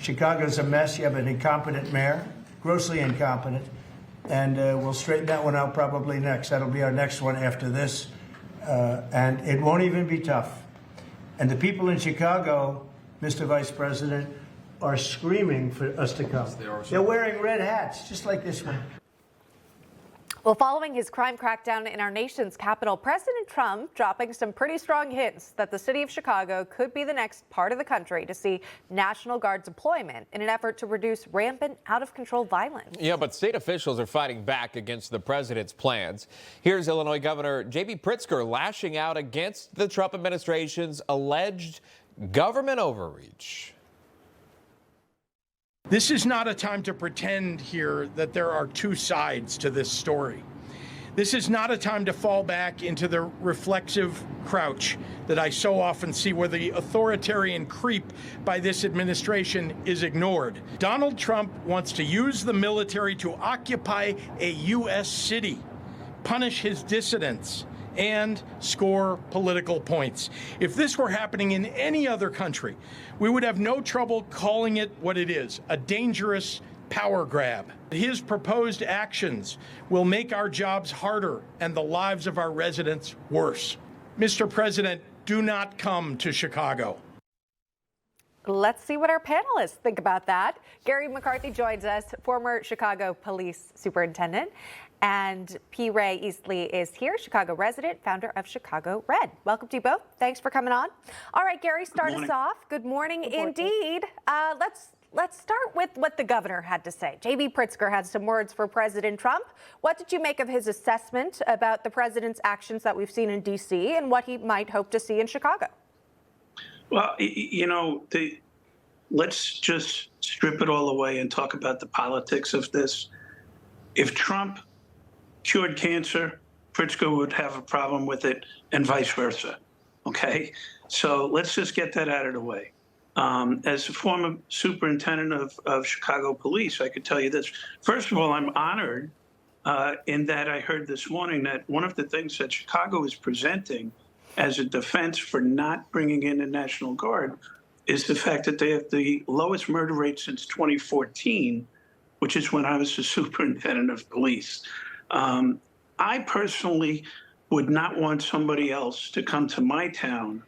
Chicago's a mess. You have an incompetent mayor, grossly incompetent, and we'll straighten that one out probably next. That'll be our next one after this, and it won't even be tough. And the people in Chicago, Mr. Vice President, are screaming for us to come. They're wearing red hats, just like this one. Well, following his crime crackdown in our nation's capital, President Trump dropping some pretty strong hints that the city of Chicago could be the next part of the country to see National Guard deployment in an effort to reduce rampant, out-of-control violence. Yeah, but state officials are fighting back against the president's plans. Here's Illinois Governor J.B. Pritzker lashing out against the Trump administration's alleged government overreach. This is not a time to pretend here that there are two sides to this story. This is not a time to fall back into the reflexive crouch that I so often see, where the authoritarian creep by this administration is ignored. Donald Trump wants to use the military to occupy a U.S. city, punish his dissidents, and score political points. If this were happening in any other country, we would have no trouble calling it what it is, a dangerous power grab. His proposed actions will make our jobs harder and the lives of our residents worse. Mr. President, do not come to Chicago. Let's see what our panelists think about that. Garry McCarthy joins us, former Chicago Police Superintendent, and P-Rae Easley is here, Chicago resident, founder of Chicago Red. Welcome to you both. Thanks for coming on. All right, Garry, start us off. Good morning, indeed. Let's start with what the governor had to say. J.B. Pritzker had some words for President Trump. What did you make of his assessment about the president's actions that we've seen in D.C. and what he might hope to see in Chicago? Well, you know, let's just strip it all away and talk about the politics of this. If Trump cured cancer, Pritzker would have a problem with it, and vice versa. Okay? So let's just get that out of the way. As a former superintendent of Chicago Police, I could tell you this. First of all, I'm honored in that I heard this morning that one of the things that Chicago is presenting as a defense for not bringing in the National Guard is the fact that they have the lowest murder rate since 2014, which is when I was the superintendent of police. I personally would not want somebody else to come to my town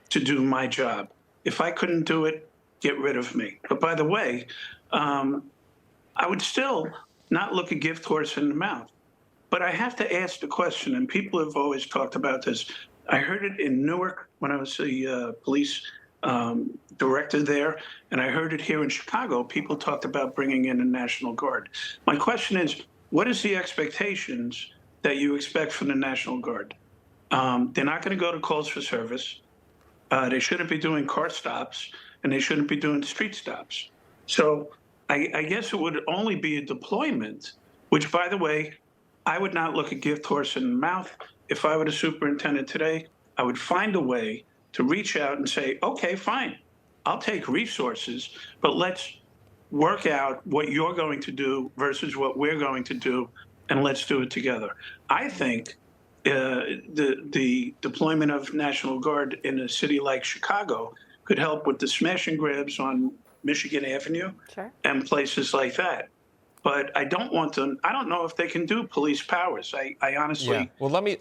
to do my job. If I couldn't do it, get rid of me. But by the way, I would still not look a gift horse in the mouth. But I have to ask the question, and people have always talked about this. I heard it in Newark when I was the police director there, and I heard it here in Chicago. People talked about bringing in a National Guard. My question is, what is the expectations that you expect from the National Guard? They're not going to go to calls for service. They shouldn't be doing car stops, and they shouldn't be doing street stops. So I guess it would only be a deployment, which, by the way, I would not look a gift horse in the mouth. If I were the superintendent today, I would find a way to reach out and say, okay, fine, I'll take resources, but let's work out what you're going to do versus what we're going to do, and let's do it together. I think the deployment of National Guard in a city like Chicago could help with the smash and grabs on Michigan Avenue and places like that. But I don't want them. I don't know if they can do police powers. I honestly. Well, let me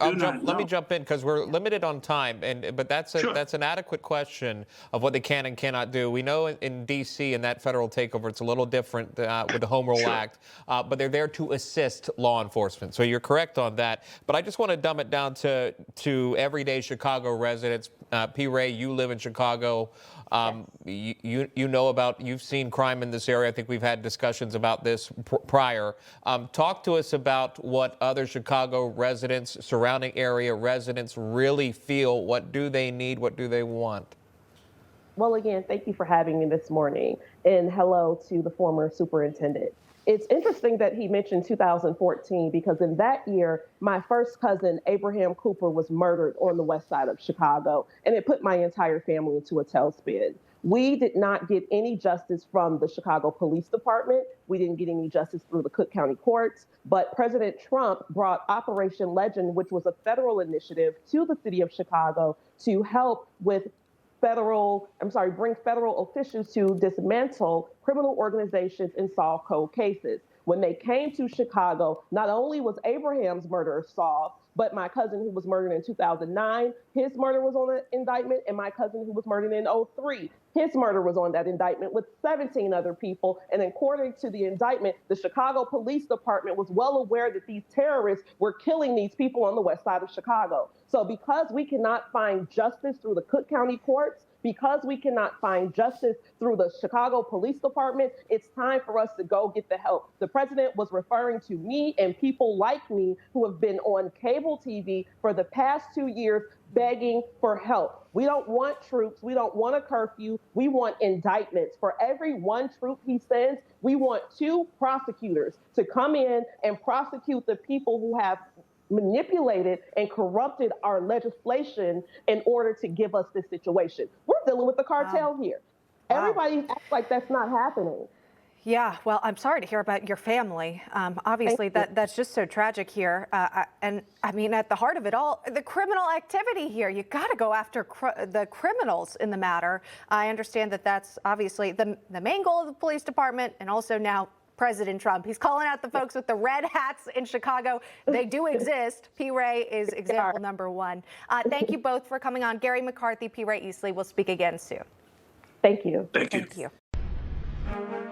jump in because we're limited on time, but that's an adequate question of what they can and cannot do. We know in D.C. and that federal takeover, it's a little different with the Home Rule Act, but they're there to assist law enforcement. So you're correct on that. But I just want to dumb it down to everyday Chicago residents. P-Rae, you live in Chicago. You know about, you've seen crime in this area. I think we've had discussions about this prior. Talk to us about what other Chicago residents, surrounding area residents really feel. What do they need? What do they want? Well, again, thank you for having me this morning. And hello to the former superintendent. It's interesting that he mentioned 2014 because in that year, my first cousin, Abraham Cooper, was murdered on the west side of Chicago, and it put my entire family into a tailspin. We did not get any justice from the Chicago Police Department. We didn't get any justice through the Cook County courts, but President Trump brought Operation Legend, which was a federal initiative, to the city of Chicago to help with bring federal officials to dismantle criminal organizations and solve cold cases. When they came to Chicago, not only was Abraham's murder solved, but my cousin who was murdered in 2009, his murder was on the indictment, and my cousin who was murdered in 2003, his murder was on that indictment with 17 other people. And according to the indictment, the Chicago Police Department was well aware that these terrorists were killing these people on the west side of Chicago. So because we cannot find justice through the Cook County courts, because we cannot find justice through the Chicago Police Department, it's time for us to go get the help. The president was referring to me and people like me who have been on cable TV for the past 2 years begging for help. We don't want troops. We don't want a curfew. We want indictments. For every one troop he sends, we want 2 prosecutors to come in and prosecute the people who have manipulated and corrupted our legislation in order to give us this situation. We're dealing with the cartel here. Everybody acts like that's not happening. Yeah, well, I'm sorry to hear about your family. Obviously, that's just so tragic here. And I mean, at the heart of it all, the criminal activity here. You got to go after the criminals in the matter. I understand that that's obviously the main goal of the police department, and also now President Trump. He's calling out the folks with the red hats in Chicago. They do exist. P-Rae is example number 1. Thank you both for coming on. Garry McCarthy, P-Rae Easley. We'll speak again soon. Thank you. Thank you. Thank you.